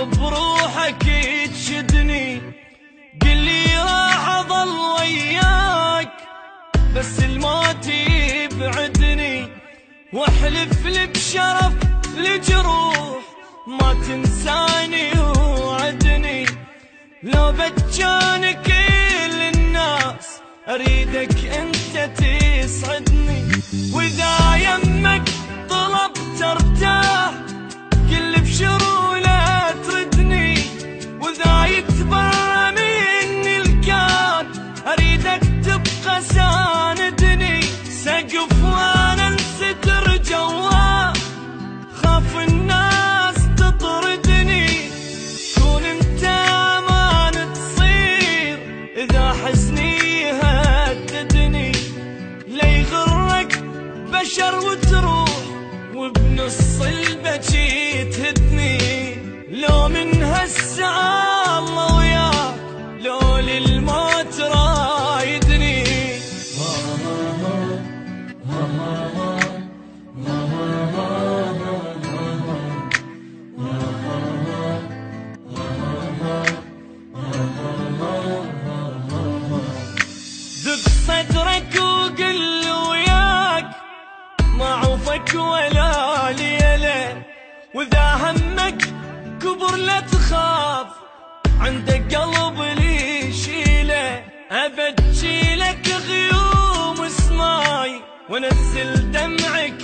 بروحك تشدني، قلي راح اظل وياك بس الموت يبعدني، واحلف لي بشرف لجروح ما تنساني وعدني. لو بتجان كل الناس اريدك انت تسعدني، واذا يمك طلبت ارتاح كل بشروله تردني، واذا يتبرى مني الكان اريدك تبقى ساندني. سقف وانا انستر جواه خاف الناس تطردني، كون انت امان تصير اذا حزني يهددني. لا يغرك بشر وتروح وبنص البكي تهدني، لو من هالساعة الله وياك لو للموت رايدني. ذب صدرك وقل وياك ما عوفك ولا ليلة، واذا همك كبر لا تخاف عندك قلب لي يشيله. ابجي لك غيوم سماي وانزل دمعك